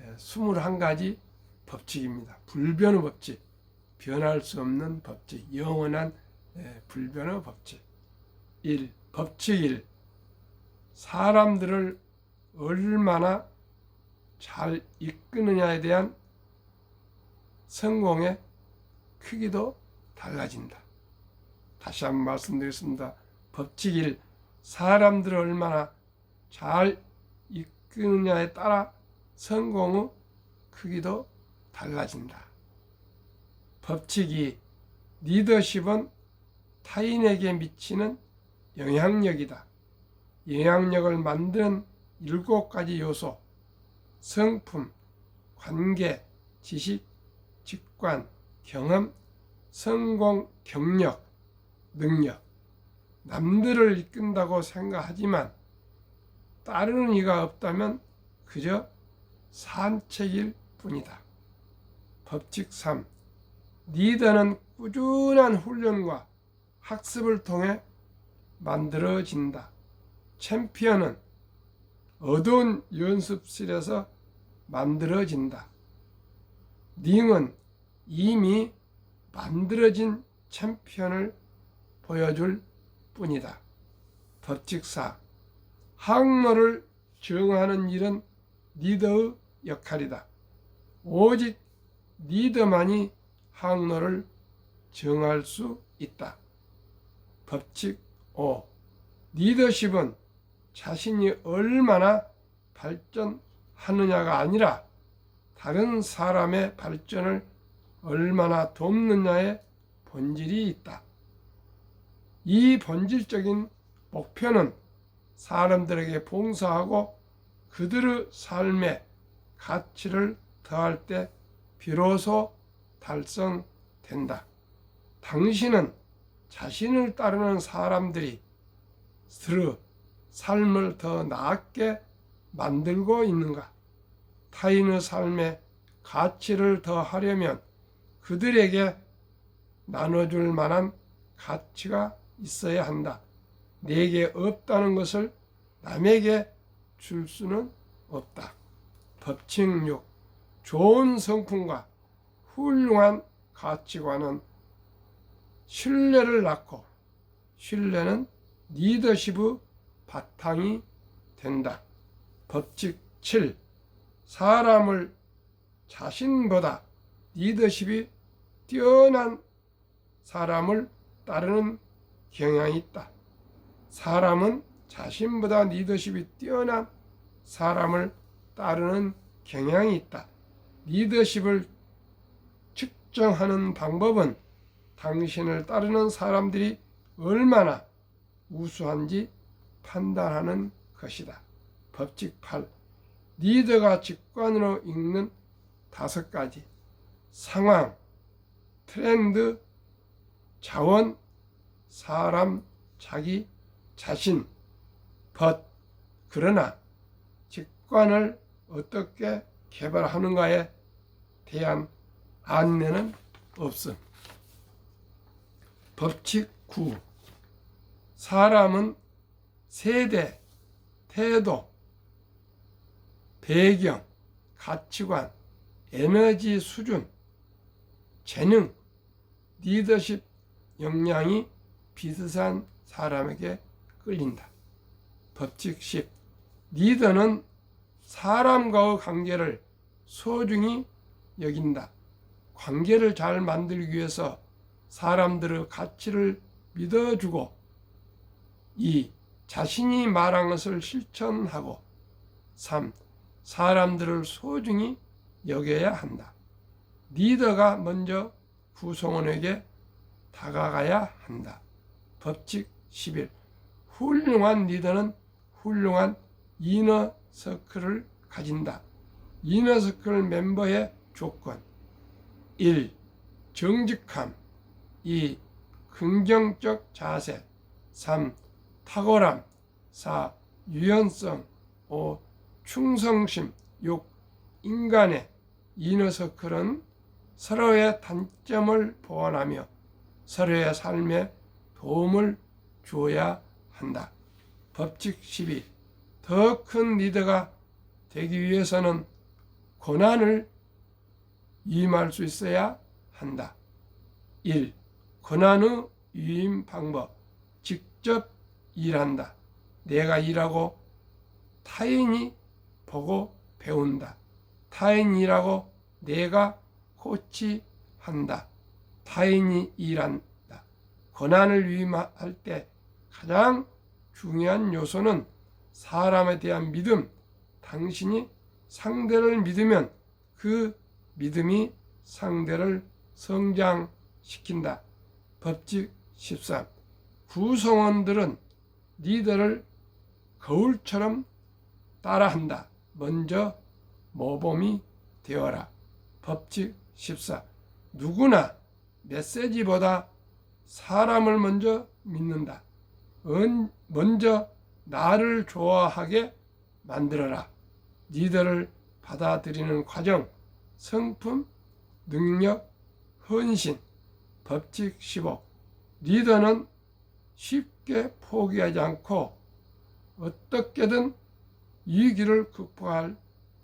21가지 법칙입니다. 불변의 법칙, 변할 수 없는 법칙, 영원한 불변의 법칙. 1. 법칙 1. 사람들을 얼마나 잘 이끄느냐에 대한 성공의 크기도 달라진다. 다시 한번 말씀드리겠습니다. 법칙 1. 사람들을 얼마나 잘 이끄느냐에 따라 성공의 크기도 달라진다. 법칙 2. 리더십은 타인에게 미치는 영향력이다. 영향력을 만드는 7가지 요소, 성품, 관계, 지식, 직관, 경험, 성공, 경력, 능력. 남들을 이끈다고 생각하지만 따르는 이가 없다면 그저 산책일 뿐이다. 법칙 3. 리더는 꾸준한 훈련과 학습을 통해 만들어진다. 챔피언은 어두운 연습실에서 만들어진다. 링은 이미 만들어진 챔피언을 보여줄 뿐이다. 법칙 4. 항로를 정하는 일은 리더의 역할이다. 오직 리더만이 항로를 정할 수 있다. 법칙 5. 리더십은 자신이 얼마나 발전하느냐가 아니라 다른 사람의 발전을 얼마나 돕느냐에 본질이 있다. 이 본질적인 목표는 사람들에게 봉사하고 그들의 삶에 가치를 더할 때 비로소 달성된다. 당신은 자신을 따르는 사람들이 스스로 삶을 더 나았게 만들고 있는가? 타인의 삶에 가치를 더하려면 그들에게 나눠줄 만한 가치가 있어야 한다. 내게 없다는 것을 남에게 줄 수는 없다. 법칙 6. 좋은 성품과 훌륭한 가치관은 신뢰를 낳고 신뢰는 리더십의 바탕이 된다. 법칙 7. 사람을 자신보다 리더십이 뛰어난 사람을 따르는 경향이 있다. 사람은 자신보다 리더십이 뛰어난 사람을 따르는 경향이 있다. 리더십을 측정하는 방법은 당신을 따르는 사람들이 얼마나 우수한지 판단하는 것이다. 법칙 8. 리더가 직관으로 읽는 5가지 상황, 트렌드, 자원, 사람, 자기, 자신, 법. 그러나 직관을 어떻게 개발하는가에 대한 안내는 없음. 법칙 9. 사람은 세대, 태도, 배경, 가치관, 에너지 수준, 재능, 리더십 역량이 비슷한 사람에게 끌린다. 법칙 10. 리더는 사람과의 관계를 소중히 여긴다. 관계를 잘 만들기 위해서 사람들의 가치를 믿어주고 2. 자신이 말한 것을 실천하고 3. 사람들을 소중히 여겨야 한다. 리더가 먼저 구성원에게 다가가야 한다. 법칙 11. 훌륭한 리더는 훌륭한 이너 서클을 가진다. 이너 서클 멤버의 조건 1. 정직함 2. 긍정적 자세 3. 탁월함 4. 유연성 5. 충성심 6. 인간의 이너서클은 서로의 단점을 보완하며 서로의 삶에 도움을 주어야 한다. 법칙 12. 더 큰 리더가 되기 위해서는 권한을 위임할 수 있어야 한다. 1. 권한의 위임 방법. 직접 일한다. 내가 일하고 타인이 보고 배운다. 타인이 일하고 내가 코치한다. 타인이 일한다. 권한을 위임할 때 가장 중요한 요소는 사람에 대한 믿음. 당신이 상대를 믿으면 그 믿음이 상대를 성장시킨다. 법칙 13. 구성원들은 리더를 거울처럼 따라한다. 먼저 모범이 되어라. 법칙 14. 누구나 메시지보다 사람을 먼저 믿는다. 먼저 나를 좋아하게 만들어라. 리더를 받아들이는 과정, 성품, 능력, 헌신. 법칙 15. 리더는 쉽게 포기하지 않고 어떻게든 위기를 극복할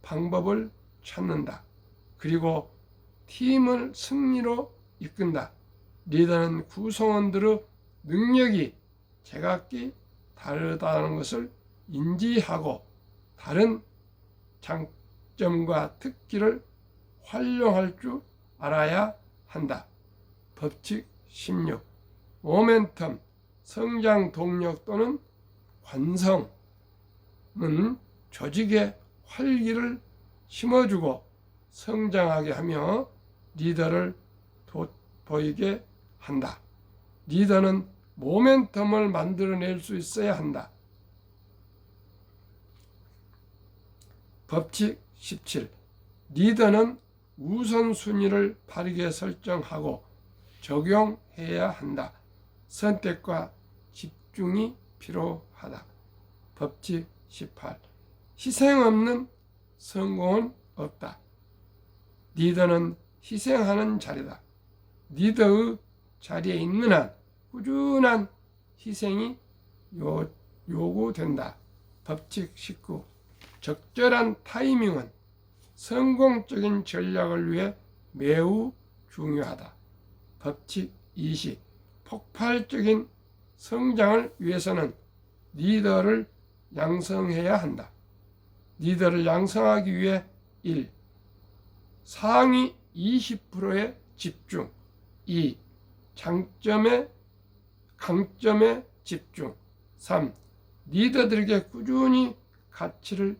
방법을 찾는다. 그리고 팀을 승리로 이끈다. 리더는 구성원들의 능력이 제각기 다르다는 것을 인지하고 다른 장점과 특기를 활용할 줄 알아야 한다. 법칙 16. 모멘텀, 성장 동력 또는 관성은 조직에 활기를 심어주고 성장하게 하며 리더를 돋보이게 한다. 리더는 모멘텀을 만들어낼 수 있어야 한다. 법칙 17. 리더는 우선순위를 바르게 설정하고 적용해야 한다. 선택과 집중이 필요하다. 법칙 18. 희생 없는 성공은 없다. 리더는 희생하는 자리다. 리더의 자리에 있는 한 꾸준한 희생이 요구된다. 법칙 19. 적절한 타이밍은 성공적인 전략을 위해 매우 중요하다. 법칙 20. 폭발적인 성장을 위해서는 리더를 양성해야 한다. 리더를 양성하기 위해 1. 상위 20%의 집중. 2. 강점에 집중. 3. 리더들에게 꾸준히 가치를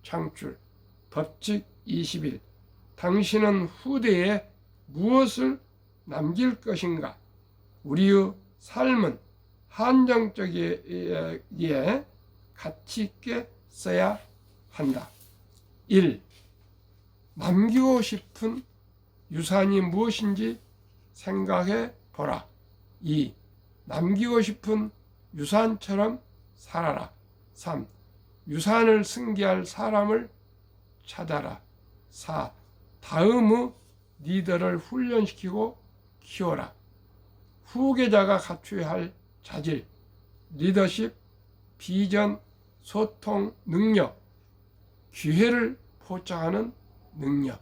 창출. 법칙 21. 당신은 후대에 무엇을 남길 것인가? 우리의 삶은 한정적이기에 가치 있게 써야 한다. 1. 남기고 싶은 유산이 무엇인지 생각해 보라. 2. 남기고 싶은 유산처럼 살아라. 3. 유산을 승계할 사람을 찾아라. 4. 다음의 리더를 훈련시키고 키워라. 후계자가 갖춰야 할 자질, 리더십, 비전, 소통 능력, 기회를 포착하는 능력,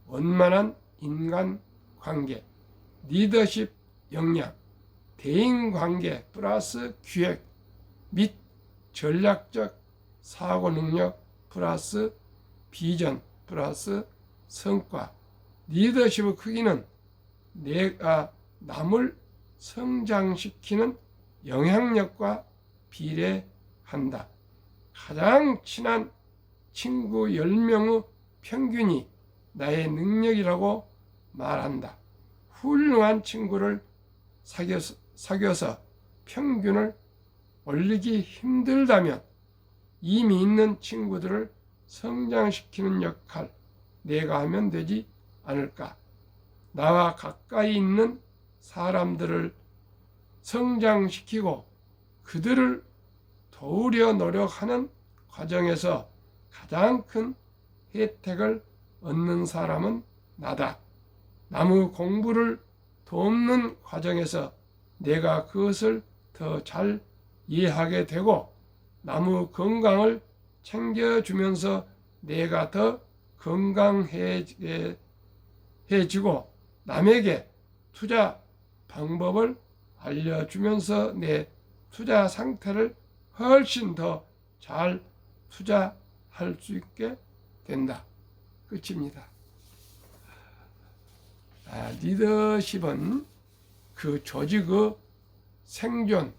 원만한 인간관계, 리더십 역량, 대인관계 플러스 기획 및 전략적 사고 능력 플러스 비전 플러스 성과. 리더십의 크기는 내가 남을 성장시키는 영향력과 비례한다. 가장 친한 친구 10명의 평균이 나의 능력이라고 말한다. 훌륭한 친구를 사귀어서 평균을 올리기 힘들다면 이미 있는 친구들을 성장시키는 역할 내가 하면 되지 않을까? 나와 가까이 있는 사람들을 성장시키고 그들을 도우려 노력하는 과정에서 가장 큰 혜택을 얻는 사람은 나다. 남의 공부를 돕는 과정에서 내가 그것을 더 잘 이해하게 되고 남의 건강을 챙겨주면서 내가 더 건강해지고 남에게 투자 방법을 알려주면서 내 투자 상태를 훨씬 더 잘 투자할 수 있게 된다. 끝입니다. 리더십은 그 조직의 생존을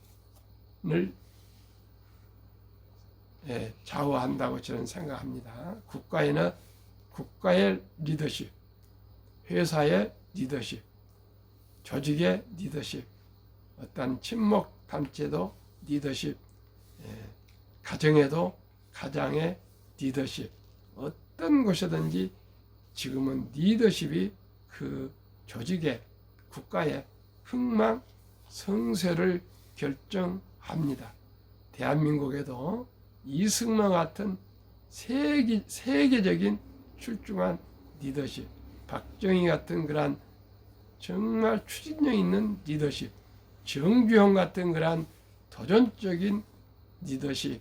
좌우한다고 저는 생각합니다. 국가에는 국가의 리더십, 회사의 리더십, 조직의 리더십, 어떤 친목 단체도 리더십, 가정에도 가장의 리더십, 어떤 곳이든지 지금은 리더십이 그 조직의 국가의 흥망성쇠를 결정합니다. 대한민국에도 이승만 같은 세계적인 출중한 리더십, 박정희 같은 그런 정말 추진력 있는 리더십, 정주영 같은 그런 도전적인 리더십,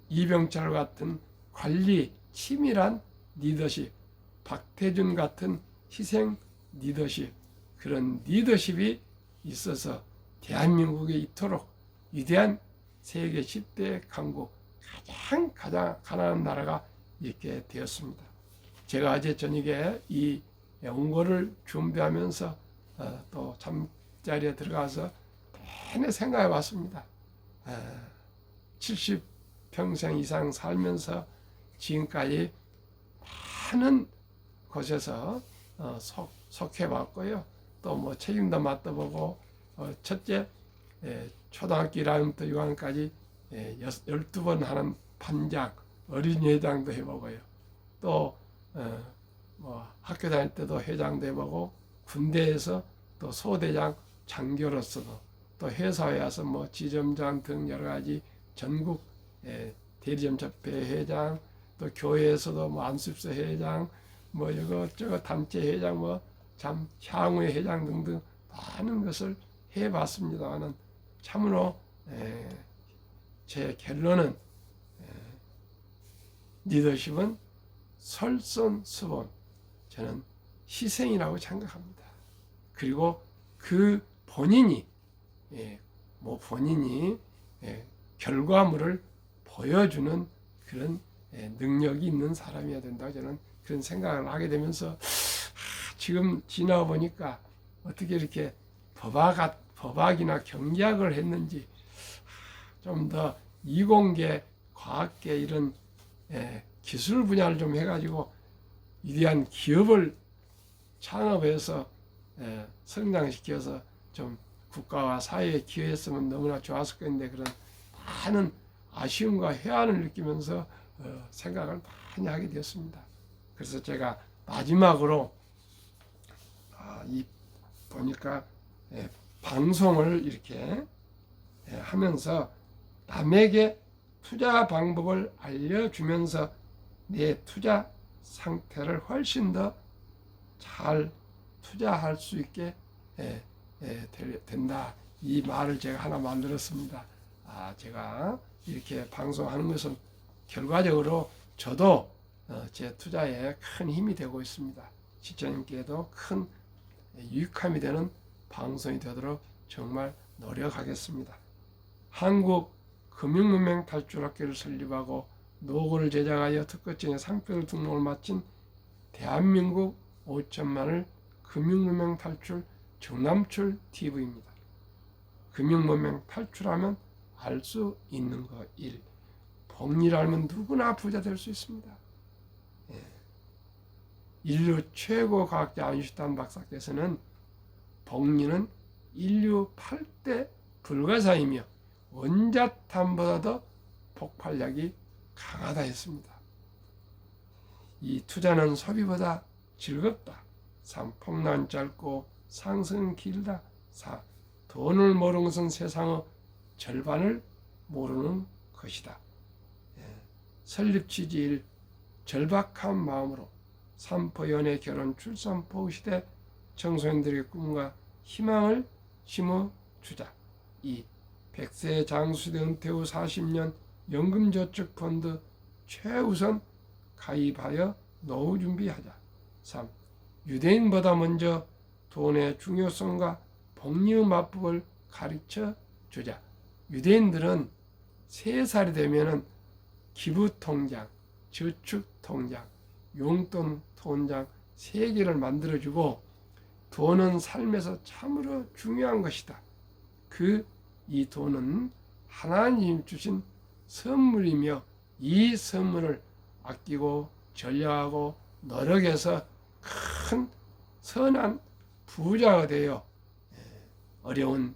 이병철 같은 관리 치밀한 리더십, 박태준 같은 희생 리더십, 그런 리더십이 있어서 대한민국에 이토록 위대한 세계 10대 강국, 가장 가난한 나라가 이렇게 되었습니다. 제가 어제 저녁에 이 원고를 준비하면서 또 잠자리에 들어가서 내내 생각해 봤습니다. 70평생 이상 살면서 지금까지 많은 곳에서 속해 봤고요. 또 뭐 책임도 맡아보고, 첫째 초등학교 1학년부터 6학년까지 12번 하는 반장, 어린이회장도 해보고요. 또 뭐 학교 다닐 때도 회장도 해보고, 군대에서 또 소대장 장교로서도, 또 회사에 와서 뭐 지점장 등 여러 가지 전국 대리점협회 회장, 또 교회에서도 뭐 안습소 회장, 뭐 이것저것 단체 회장, 뭐 참 향후회 회장 등등 많은 것을 해봤습니다만은 참으로 제 결론은 리더십은 설선수본, 저는 희생이라고 생각합니다. 그리고 그 본인이 결과물을 보여주는 그런 능력이 있는 사람이어야 된다고 저는 그런 생각을 하게 되면서 지금 지나 보니까 어떻게 이렇게 법학이나 경제학을 했는지 좀 더 이공계, 과학계 이런 기술 분야를 좀 해가지고 위대한 기업을 창업해서 성장시켜서 좀 국가와 사회에 기여했으면 너무나 좋았을 건데 그런 많은 아쉬움과 회한을 느끼면서 생각을 많이 하게 되었습니다. 그래서 제가 마지막으로 보니까 방송을 이렇게 하면서 남에게 투자 방법을 알려주면서 내 투자 상태를 훨씬 더 잘 투자할 수 있게 된다. 이 말을 제가 하나 만들었습니다. 제가 이렇게 방송하는 것은 결과적으로 저도 제 투자에 큰 힘이 되고 있습니다. 시청자님께도 큰 유익함이 되는 방송이 되도록 정말 노력하겠습니다. 한국 금융문명 탈출학교를 설립하고 노고를 제작하여 특허증에 상표 등록을 마친 대한민국 5천만을 금융문명 탈출 정남출 TV입니다. 금융문명 탈출하면 알 수 있는 것 1. 복리를 알면 누구나 부자 될 수 있습니다. 인류 최고 과학자 아인슈타인 박사께서는 복리는 인류 8대 불가사이며 원자탄보다도 폭발력이 강하다 했습니다. 이 투자는 소비보다 즐겁다. 3. 폭락은 짧고 상승은 길다. 4. 돈을 모르는 것은 세상의 절반을 모르는 것이다. 설립 취지 1. 절박한 마음으로 산포 연애 결혼 출산 포 시대 청소년들의 꿈과 희망을 심어주자. 2. 100세 장수대 은퇴 후 40년 연금저축펀드 최우선 가입하여 노후 준비하자. 3. 유대인보다 먼저 돈의 중요성과 복리의 마법을 가르쳐 주자. 유대인들은 3살이 되면은 기부 통장, 저축 통장, 용돈 통장 3개를 만들어주고, 돈은 삶에서 참으로 중요한 것이다. 이 돈은 하나님 주신 선물이며, 이 선물을 아끼고 전략하고 노력해서 큰 선한 부자가 되어 어려운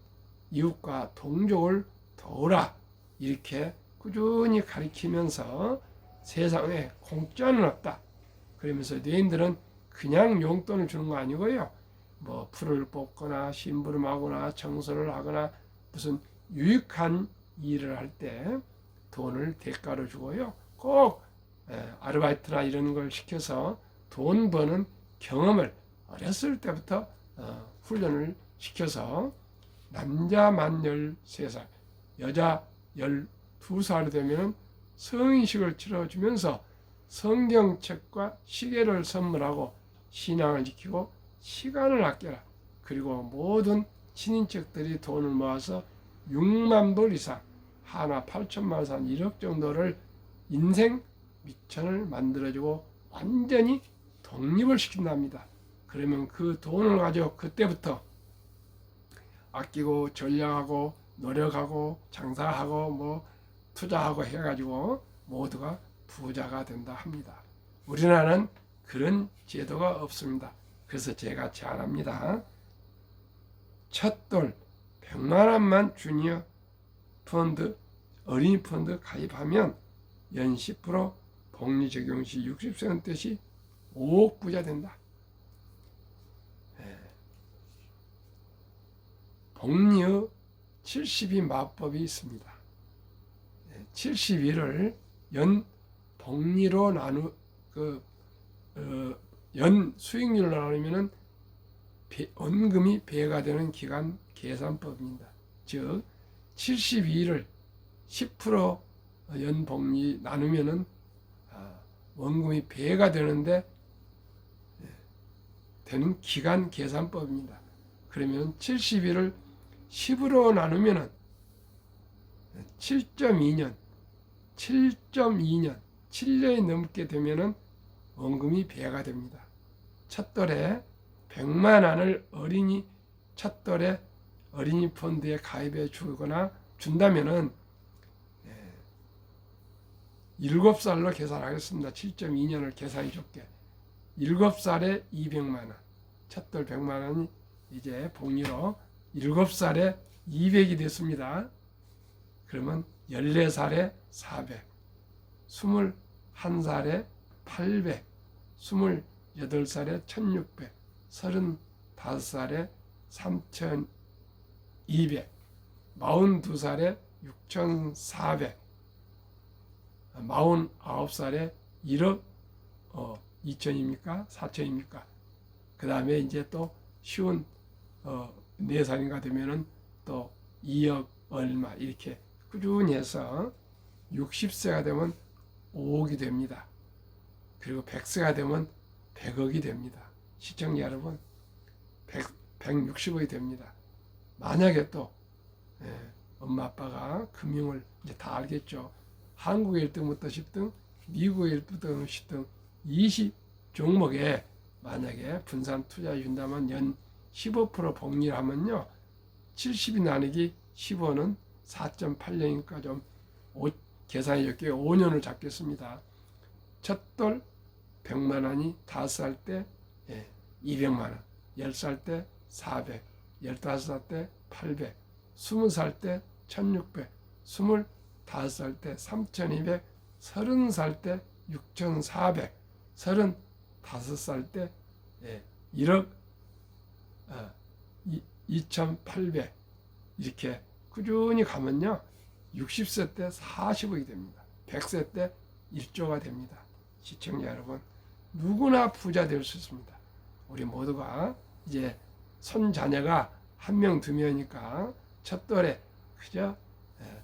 이웃과 동족을 도우라. 이렇게 꾸준히 가르치면서 세상에 공짜는 없다. 그러면서 유대인들은 그냥 용돈을 주는 거 아니고요. 뭐 풀을 뽑거나 심부름하거나 청소를 하거나 무슨 유익한 일을 할 때 돈을 대가로 주고요. 꼭 아르바이트나 이런 걸 시켜서 돈 버는 경험을 어렸을 때부터 훈련을 시켜서 남자만 13살, 여자 12살이 되면 성인식을 치러주면서 성경책과 시계를 선물하고 신앙을 지키고 시간을 아껴라. 그리고 모든 친인척들이 돈을 모아서 6만 불 이상, 하나 8천만 원, 1억 정도를 인생 미천을 만들어주고 완전히 독립을 시킨답니다. 그러면 그 돈을 가지고 그때부터 아끼고 전략하고 노력하고 장사하고 뭐 투자하고 해가지고 모두가 부자가 된다 합니다. 우리나라는 그런 제도가 없습니다. 그래서 제가 제안합니다. 첫돌 100만 원만 주니어 펀드, 어린이 펀드 가입하면 연 10% 복리 적용 시 60세 시 5억 부자 된다. 복리의 72 마법이 있습니다. 72를 연 복리로 연 수익률로 나누면은 원금이 배가 되는 기간 계산법입니다. 즉 72를 10% 연복리 나누면은 원금이 배가 되는데 되는 기간 계산법입니다. 그러면 72를 10으로 나누면은 7.2년, 7년이 넘게 되면은 원금이 배가 됩니다. 첫돌에 100만 원을 첫돌에 어린이 펀드에 가입해 주거나 준다면은 7살로 계산하겠습니다. 7.2년을 계산해 줄게. 7살에 200만 원. 첫돌 100만 원이 이제 복리로 7살에 200이 됐습니다. 그러면 14살에 400, 21살에 800, 28살에 1600, 35살에 3200, 42살에 6400, 49살에 1억 2천입니까? 4천입니까? 그 다음에 이제 또 쉬운 4살인가 되면은 또 2억 얼마 이렇게 꾸준히 해서 60세가 되면 5억이 됩니다. 그리고 100세가 되면 100억이 됩니다. 시청자 여러분, 160억이 됩니다. 만약에 또 엄마 아빠가 금융을 이제 다 알겠죠. 한국의 1등부터 10등, 미국의 1등부터 10등 20 종목에 만약에 분산 투자해 준다면 연 15% 복리를 하면요. 70이 나누기 15는 4.8년이니까 좀 계산이 적게 5년을 잡겠습니다. 첫돌 100만 원이 5살 때 200만 원, 10살 때 400, 15살 때 800, 20살 때 1600, 25살 때 3200, 30살 때 6400, 35살 때 1억 2800 이렇게 꾸준히 가면요. 60세 때 40억이 됩니다. 100세 때 1조가 됩니다. 시청자 여러분, 누구나 부자 될 수 있습니다. 우리 모두가 이제 손자녀가 1명, 2명이니까 첫돌에 그저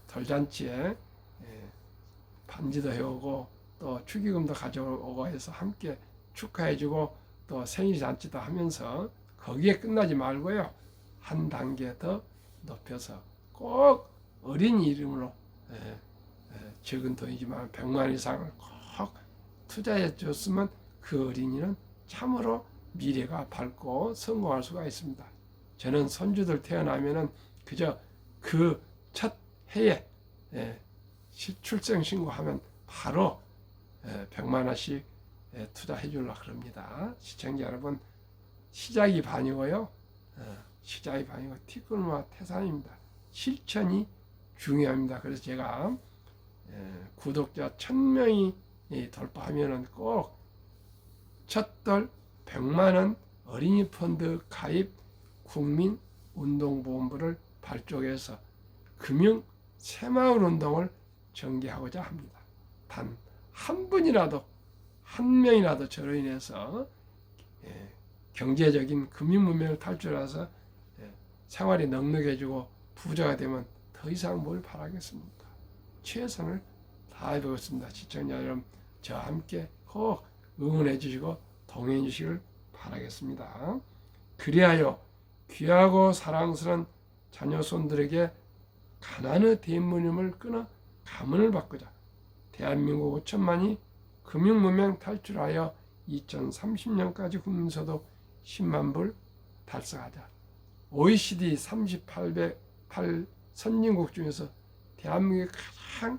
돌잔치에 반지도 해오고 또 축의금도 가져오고 해서 함께 축하해주고 또 생일 잔치도 하면서 거기에 끝나지 말고요. 한 단계 더 높여서 꼭 어린 이름으로 적은 돈이지만 100만 이상을 꼭 투자해 줬으면 그 어린이는 참으로 미래가 밝고 성공할 수가 있습니다. 저는 손주들 태어나면은 그저 그 첫 해에 출생 신고하면 바로 100만 원씩 투자해 주려고 그럽니다. 시청자 여러분, 시작이 반이고요. 시작이 반이고 티끌모아 태산입니다. 실천이 중요합니다. 그래서 제가 구독자 1000명이 돌파하면은 꼭 첫돌 100만 원 어린이 펀드 가입 국민운동보험부를 발족해서 금융 새마을 운동을 전개하고자 합니다. 단 한 분이라도, 한 명이라도 저로 인해서 경제적인 금융 문명을 탈출해서 생활이 넉넉해지고 부자가 되면 더 이상 뭘 바라겠습니까? 최선을 다해보겠습니다. 시청자 여러분, 저와 함께 꼭 응원해 주시고 동행해 주시길 바라겠습니다. 그리하여 귀하고 사랑스러운 자녀 손들에게 가난의 대문임을 끊어 가문을 바꾸자. 대한민국 5천만이 금융문명 탈출하여 2030년까지 국민소득 10만 불 달성하자. OECD 38 선진국 중에서 대한민국이 가장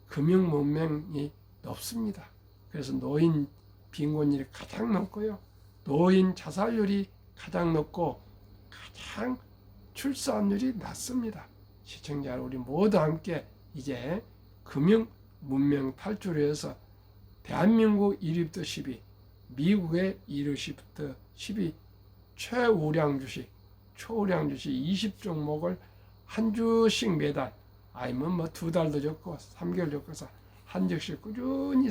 금융문명이 높습니다. 그래서 노인 빈곤율이 가장 높고요. 노인 자살률이 가장 높고 가장 출산율이 낮습니다. 시청자 우리 모두 함께 이제 금융 문명 탈출해서 대한민국 1위부터 10위, 미국의 1위부터 10위 최우량 주식, 초우량 주식 20종목을 한 주씩 매달, 아니면 뭐 2달도 적고 3개월 적고서 한 주씩 꾸준히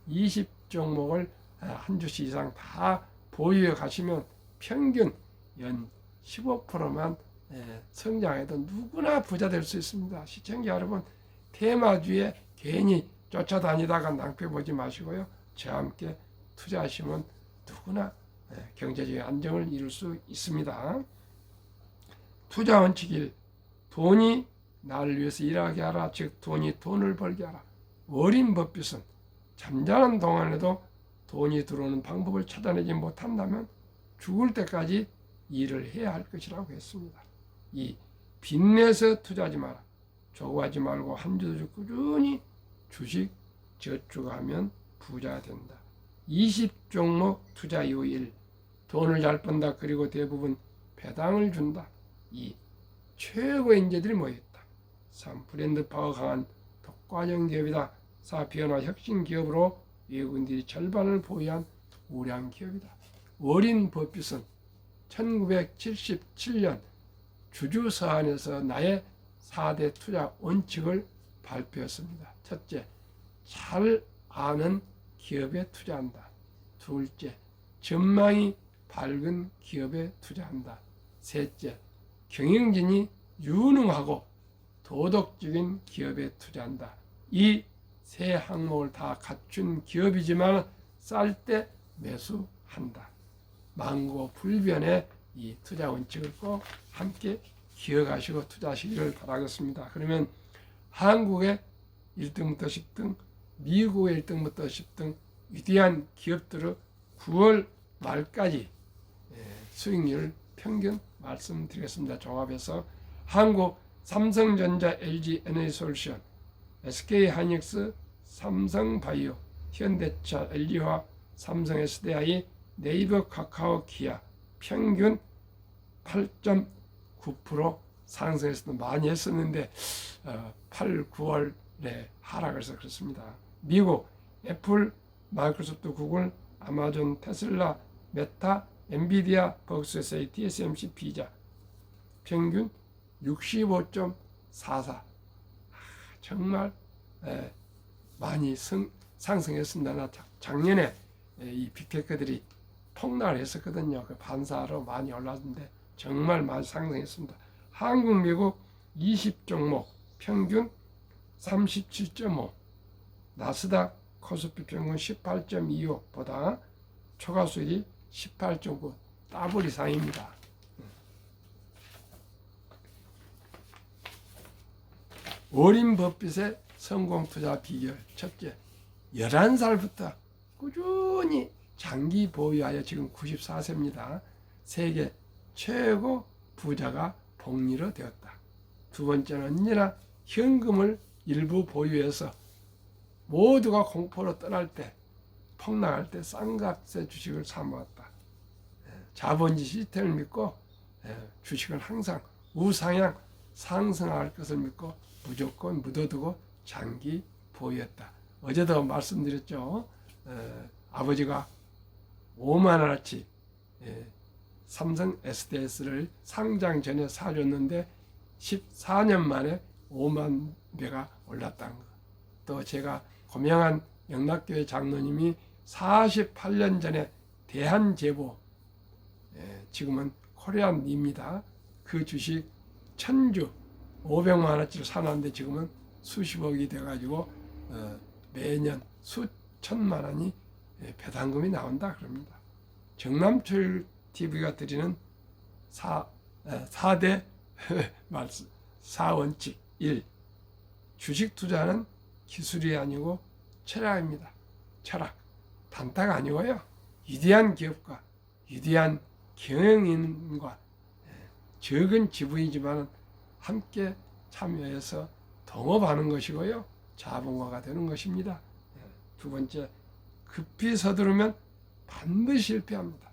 20종목을 한 주씩 이상 다 보유해 가시면 평균 연 15%만 성장해도 누구나 부자 될 수 있습니다. 시청자 여러분, 테마주에 괜히 쫓아다니다가 낭패 보지 마시고요. 저와 함께 투자하시면 누구나 경제적인 안정을 이룰 수 있습니다. 투자 원칙 1. 돈이 나를 위해서 일하게 하라. 즉 돈이 돈을 벌게 하라. 워린 버핏은 잠자는 동안에도 돈이 들어오는 방법을 찾아내지 못한다면 죽을 때까지 일을 해야 할 것이라고 했습니다. 2. 빚내서 투자하지 마라. 조급하지 말고 한 주도 꾸준히 주식 저축하면 부자가 된다. 20종목 투자 이후 1. 돈을 잘 번다. 그리고 대부분 배당을 준다. 2. 최고의 인재들이 모였다. 3. 브랜드 파워 강한 독과점 기업이다. 4. 변화 혁신 기업으로 외국인들이 절반을 보유한 우량 기업이다. 워린 버핏은 1977년 주주서한에서 나의 4대 투자 원칙을 발표했습니다. 첫째, 잘 아는 기업에 투자한다. 둘째, 전망이 밝은 기업에 투자한다. 셋째, 경영진이 유능하고 도덕적인 기업에 투자한다. 이 세 항목을 다 갖춘 기업이지만 쌀 때 매수한다. 만고불변의 이 투자 원칙을 꼭 함께 기억하시고 투자하시기를 바라겠습니다. 그러면 한국의 1등부터 10등, 미국의 1등부터 10등 위대한 기업들의 9월 말까지 수익률 평균 말씀드리겠습니다. 종합해서 한국 삼성전자, LG 에너지솔루션, SK하이닉스, 삼성바이오, 현대차, LG화, 삼성 SDI, 네이버, 카카오, 기아 평균 8.9% 상승해서 많이 했었는데 8, 9월에 하락을 해서 그렇습니다. 미국 애플, 마이크로소프트, 구글, 아마존, 테슬라, 메타, 엔비디아, 벅스에서의 TSMC, 비자 평균 65.44. 정말 많이 상승했습니다. 작년에 이 빅테크들이 폭락을 했었거든요. 그 반사로 많이 올랐는데 정말 많이 상승했습니다. 한국, 미국 20종목 평균 37.5, 나스닥 코스피 평균 18.25보다 초과 수익이 18.9 더블 이상입니다. 워린 버핏의 성공 투자 비결 첫째, 11살부터 꾸준히 장기 보유하여 지금 94세입니다. 세계 최고 부자가 복리로 되었다. 두 번째는 언제나 현금을 일부 보유해서 모두가 공포로 떠날 때, 폭락할 때 싼값의 주식을 사 모았다. 자본주의 시스템을 믿고 주식을 항상 우상향 상승할 것을 믿고 무조건 묻어두고 장기 보유했다. 어제도 말씀드렸죠. 아버지가 5만 원어치 삼성 SDS를 상장 전에 사줬는데 14년 만에 5만 배가 올랐다는 것. 또 제가 고명한 영락교회 장로님이 48년 전에 대한제보, 지금은 코리안입니다. 그 주식 1000주 500만 원어치를 사놨는데 지금은 수십억이 돼가지고 매년 수천만 원이 배당금이 나온다 그럽니다. 정남철 TV가 드리는 4대 말씀, 4원칙 1. 주식 투자는 기술이 아니고 철학입니다. 철학. 단타가 아니고요. 위대한 기업과 위대한 경영인과 적은 지분이지만 함께 참여해서 동업하는 것이고요. 자본가가 되는 것입니다. 두 번째, 급히 서두르면 반드시 실패합니다.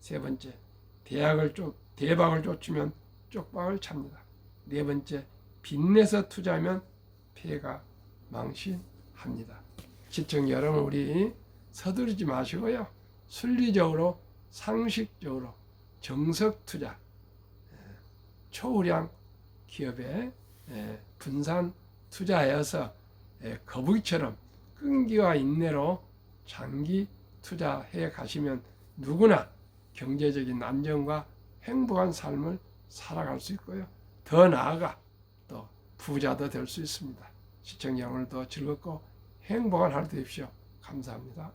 세 번째, 대박을 쫓으면 쪽박을 찹니다. 네 번째, 빚내서 투자하면 폐가 망신합니다. 시청자 여러분, 우리 서두르지 마시고요. 순리적으로 상식적으로 정석 투자, 초우량 기업에 분산 투자하여서 거북이처럼 끈기와 인내로 장기 투자해 가시면 누구나 경제적인 안정과 행복한 삶을 살아갈 수 있고요. 더 나아가 또 부자도 될 수 있습니다. 시청자 오늘도 즐겁고 행복한 하루 되십시오. 감사합니다.